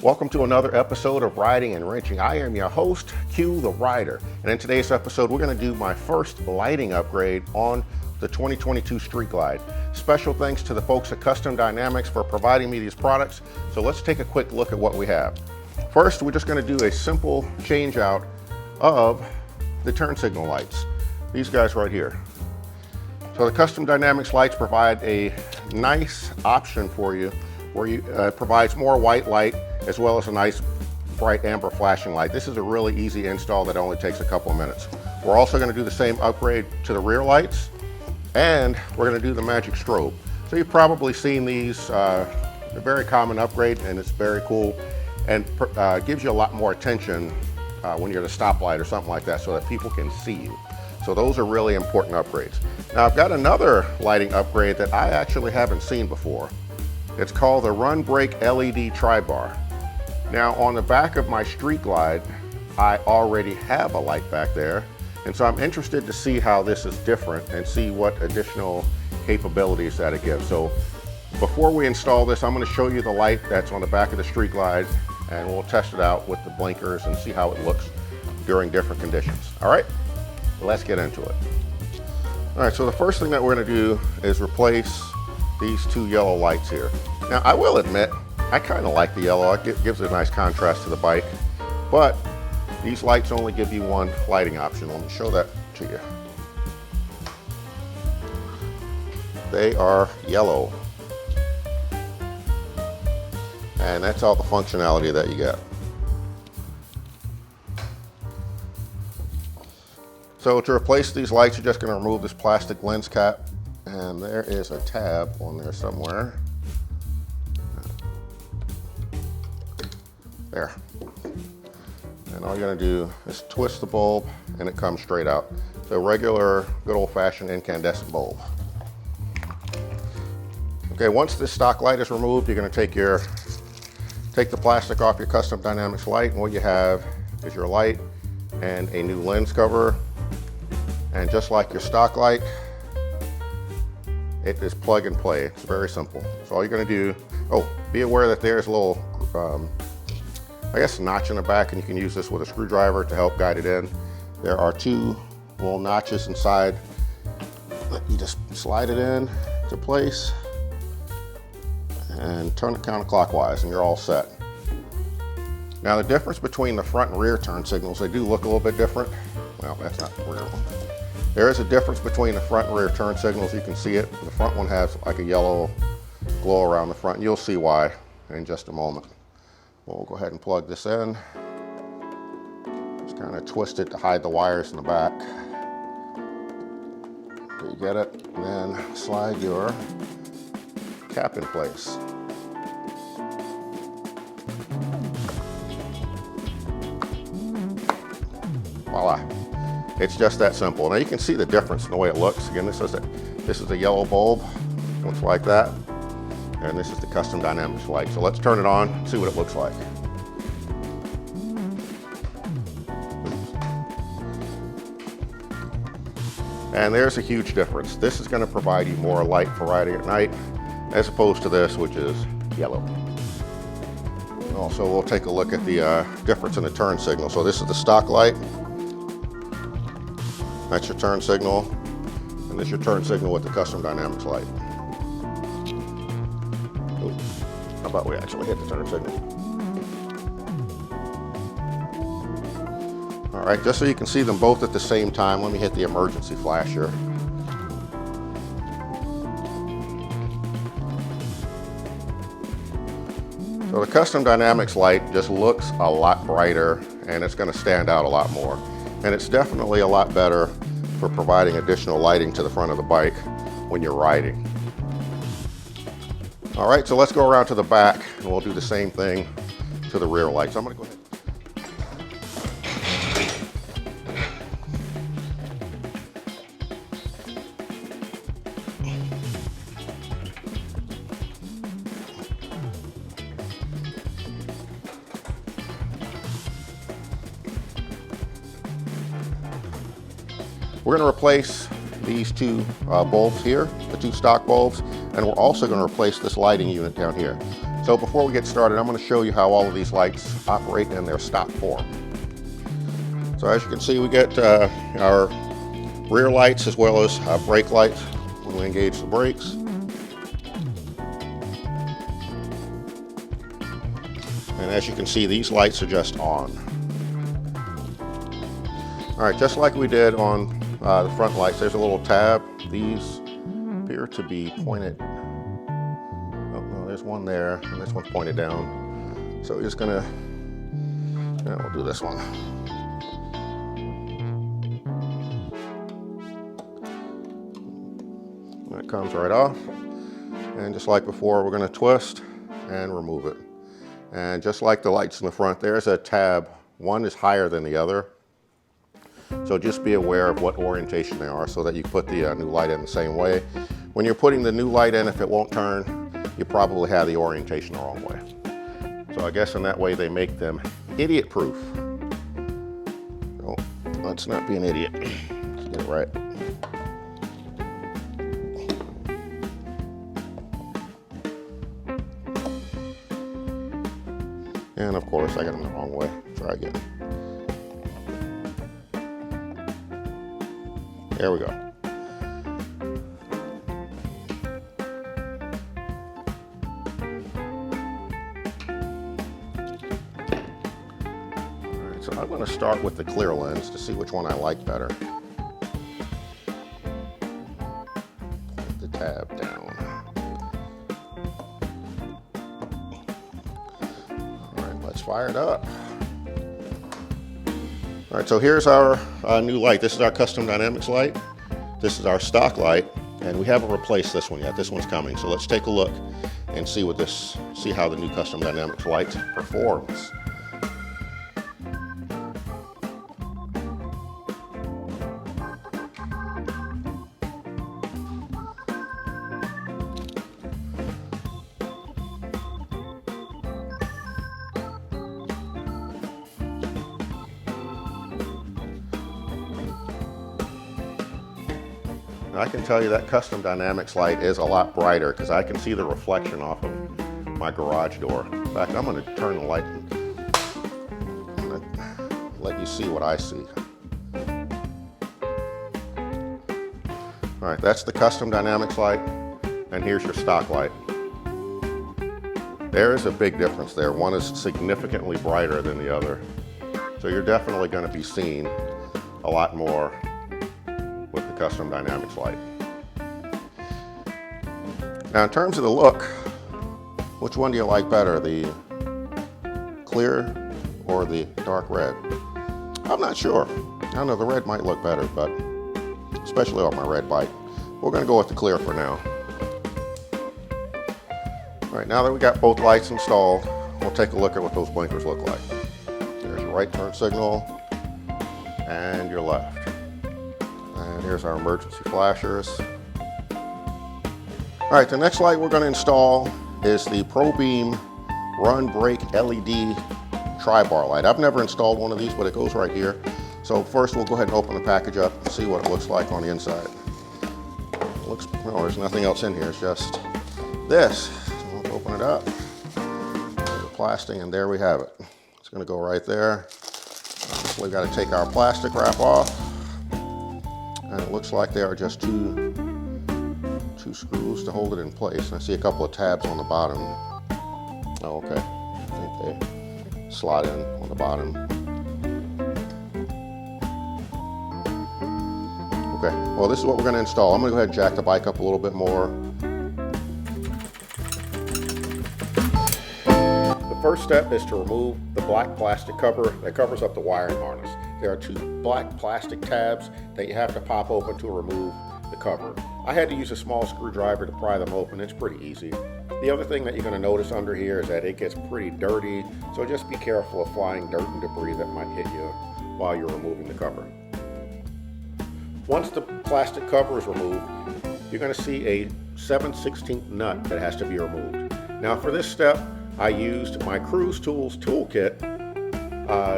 Welcome to another episode of Riding and Wrenching. I am your host, Q the Rider, and in today's episode we're going to do my first lighting upgrade on the 2022 Street Glide. Special thanks to the folks at Custom Dynamics for providing me these products. So let's take a quick look at what we have. First, we're just going to do a simple change out of the turn signal lights. These guys right here. So the Custom Dynamics lights provide a nice option for you where you provides more white light as well as a nice bright amber flashing light. This is a really easy install that only takes a couple of minutes. We're also going to do the same upgrade to the rear lights, and we're going to do the Magic Strobe. So you've probably seen these, a very common upgrade, and it's very cool and gives you a lot more attention when you're at a stoplight or something like that so that people can see you. So those are really important upgrades. Now I've got another lighting upgrade that I actually haven't seen before. It's called the Run Brake LED Tri-Bar. Now on the back of my Street Glide, I already have a light back there, and so I'm interested to see how this is different and see what additional capabilities that it gives. So before we install this, I'm going to show you the light that's on the back of the Street Glide, and we'll test it out with the blinkers and see how it looks during different conditions. All right, let's get into it. All right, so the first thing that we're going to do is replace these two yellow lights here. Now I will admit, I kind of like the yellow. It gives a nice contrast to the bike, but these lights only give you one lighting option. Let me show that to you. They are yellow, and that's all the functionality that you get. So to replace these lights, you're just going to remove this plastic lens cap, and there is a tab on there somewhere. There. And all you're going to do is twist the bulb and it comes straight out. So regular, good old-fashioned incandescent bulb. Okay, once this stock light is removed, you're going to take the plastic off your Custom Dynamics light, and what you have is your light and a new lens cover. And just like your stock light, it is plug and play. It's very simple. So all you're going to do, be aware that there's a little notch in the back, and you can use this with a screwdriver to help guide it in. There are two little notches inside. You just slide it in to place and turn it counterclockwise, and you're all set. Now the difference between the front and rear turn signals, they do look a little bit different. Well, that's not the rear one. There is a difference between the front and rear turn signals. You can see it. The front one has like a yellow glow around the front, and you'll see why in just a moment. We'll go ahead and plug this in. Just kind of twist it to hide the wires in the back. Okay, you get it? And then slide your cap in place. Voila. It's just that simple. Now you can see the difference in the way it looks. Again, this is a yellow bulb. Looks like that. And this is the Custom Dynamics light. So let's turn it on and see what it looks like. And there's a huge difference. This is going to provide you more light for riding at night as opposed to this, which is yellow. Also, we'll take a look at the difference in the turn signal. So this is the stock light. That's your turn signal. And this is your turn signal with the Custom Dynamics light. How about we actually hit the turn signal? All right, just so you can see them both at the same time, let me hit the emergency flasher. So the Custom Dynamics light just looks a lot brighter, and it's going to stand out a lot more. And it's definitely a lot better for providing additional lighting to the front of the bike when you're riding. All right, so let's go around to the back, and we'll do the same thing to the rear lights. I'm going to go ahead. We're going to replace these two bulbs here, the two stock bulbs, and we're also going to replace this lighting unit down here. So So before we get started, I'm going to show you how all of these lights operate in their stock form. So as you can see, we get our rear lights as well as brake lights when we engage the brakes. And as you can see, these lights are just on. All right, just like we did on the front lights, there's a little tab. These appear to be pointed. Oh no, there's one there, and this one's pointed down. So we're just gonna, we'll do this one. That comes right off. And just like before, we're gonna twist and remove it. And just like the lights in the front, there's a tab. One is higher than the other. So just be aware of what orientation they are so that you can put the new light in the same way. When you're putting the new light in, if it won't turn, you probably have the orientation the wrong way. So I guess in that way they make them idiot proof. So let's not be an idiot. Let's get it right. And of course I got them the wrong way. Try again. There we go. All right, so I'm going to start with the clear lens to see which one I like better. Put the tab down. All right, let's fire it up. All right, so here's our new light. This is our custom dynamics light. This is our stock light, and we haven't replaced this one yet. This one's coming. So let's take a look and see how the new custom dynamics light performs. I can tell you that custom dynamics light is a lot brighter because I can see the reflection off of my garage door. In fact, I'm going to turn the light and let you see what I see. All right, that's the custom dynamics light, and here's your stock light. There is a big difference there. One is significantly brighter than the other. So you're definitely going to be seeing a lot more with the custom dynamics light. Now in terms of the look, which one do you like better, the clear or the dark red? I'm not sure. I don't know, the red might look better, but especially on my red bike. We're going to go with the clear for now. All right, now that we got both lights installed, we'll take a look at what those blinkers look like. There's your right turn signal and your left. And here's our emergency flashers. All right, the next light we're going to install is the ProBeam Run Brake LED tri-bar light. I've never installed one of these, but it goes right here. So first we'll go ahead and open the package up and see what it looks like on the inside. No, there's nothing else in here, it's just this. So we'll open it up, the plastic, and there we have it. It's going to go right there. So we've got to take our plastic wrap off. And it looks like there are just two screws to hold it in place. And I see a couple of tabs on the bottom. Oh, okay. I think they slide in on the bottom. Okay, well this is what we're going to install. I'm going to go ahead and jack the bike up a little bit more. The first step is to remove the black plastic cover that covers up the wiring harness. There are two black plastic tabs that you have to pop open to remove the cover. I had to use a small screwdriver to pry them open. It's pretty easy. The other thing that you're going to notice under here is that it gets pretty dirty, so just be careful of flying dirt and debris that might hit you while you're removing the cover. Once the plastic cover is removed, you're going to see a 7/16 nut that has to be removed. Now for this step, I used my Cruise Tools toolkit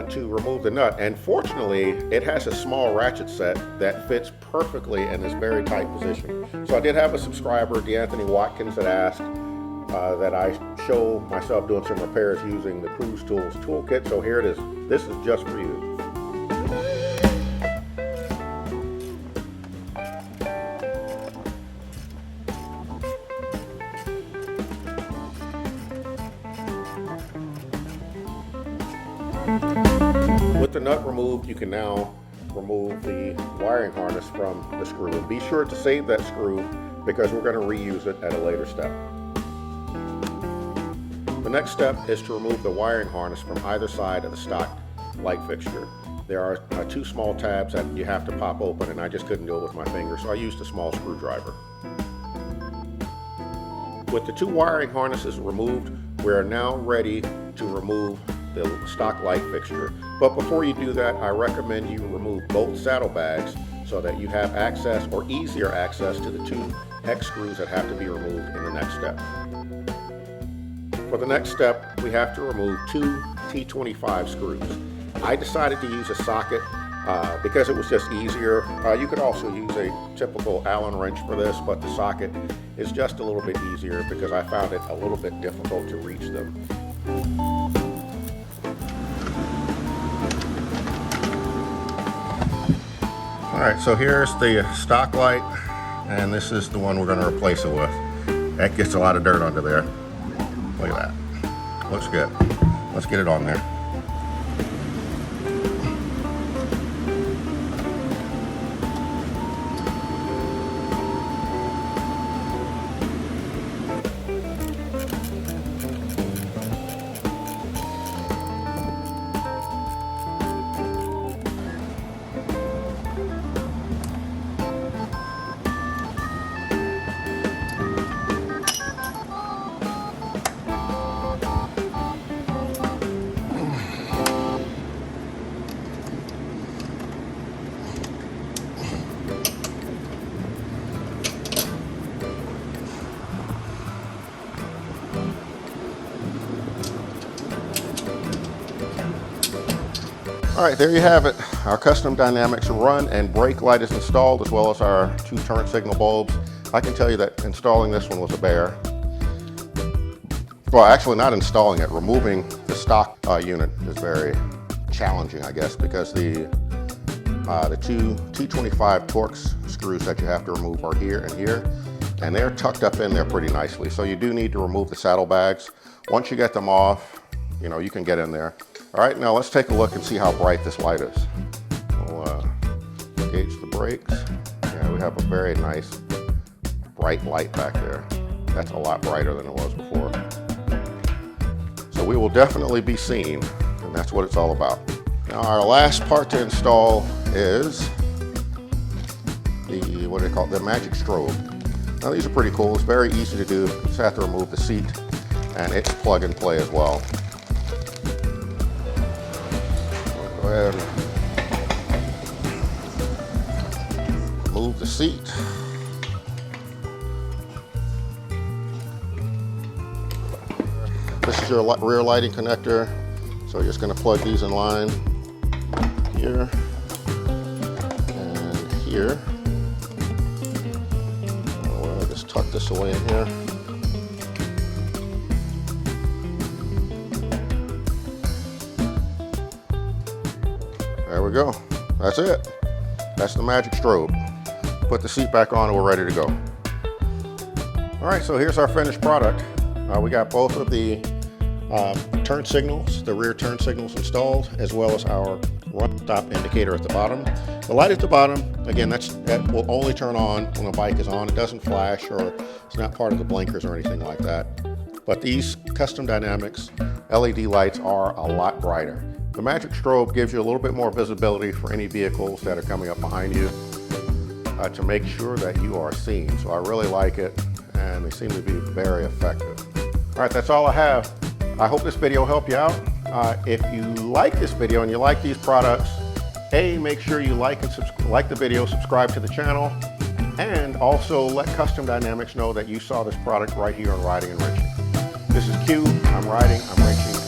to remove the nut, and fortunately it has a small ratchet set that fits perfectly in this very tight position. So I did have a subscriber, D'Anthony Watkins, that asked, that I show myself doing some repairs using the Cruise Tools toolkit. So here it is. This is just for you. With the nut removed, you can now remove the wiring harness from the screw. And be sure to save that screw because we're going to reuse it at a later step. The next step is to remove the wiring harness from either side of the stock light fixture. There are two small tabs that you have to pop open, and I just couldn't do it with my finger, so I used a small screwdriver. With the two wiring harnesses removed, we are now ready to remove the stock light fixture. But before you do that, I recommend you remove both saddlebags so that you have access, or easier access, to the two hex screws that have to be removed in the next step. For the next step, we have to remove two T25 screws. I decided to use a socket because it was just easier. You could also use a typical Allen wrench for this, but the socket is just a little bit easier because I found it a little bit difficult to reach them. Alright, so here's the stock light, and this is the one we're going to replace it with. That gets a lot of dirt under there. Look at that. Looks good. Let's get it on there. All right, there you have it. Our Custom Dynamics run and brake light is installed, as well as our two turn signal bulbs. I can tell you that installing this one was a bear. Well, actually not installing it, removing the stock unit is very challenging, I guess, because the two T25 Torx screws that you have to remove are here and here, and they're tucked up in there pretty nicely. So you do need to remove the saddlebags. Once you get them off, you know, you can get in there. All right, now let's take a look and see how bright this light is. We'll gauge the brakes. Yeah, we have a very nice bright light back there. That's a lot brighter than it was before. So we will definitely be seen, and that's what it's all about. Now our last part to install is the, what do they call it, the Magic Strobe. Now these are pretty cool. It's very easy to do. You just have to remove the seat, and it's plug and play as well. Go ahead and move the seat. This is your rear lighting connector. So you're just going to plug these in line here and here. I'll just tuck this away in here. There we go. That's it. That's the Magic Strobe. Put the seat back on and we're ready to go. All right, so here's our finished product. We got both of the turn signals, the rear turn signals installed, as well as our run stop indicator at the bottom. The light at the bottom, again, that will only turn on when the bike is on. It doesn't flash, or it's not part of the blinkers or anything like that. But these Custom Dynamics LED lights are a lot brighter. The Magic Strobe gives you a little bit more visibility for any vehicles that are coming up behind you to make sure that you are seen. So I really like it, and they seem to be very effective. All right, that's all I have. I hope this video helped you out. If you like this video and you like these products, make sure you like the video, subscribe to the channel, and also let Custom Dynamics know that you saw this product right here on Riding and Wrenching. This is Q. I'm riding, I'm wrenching.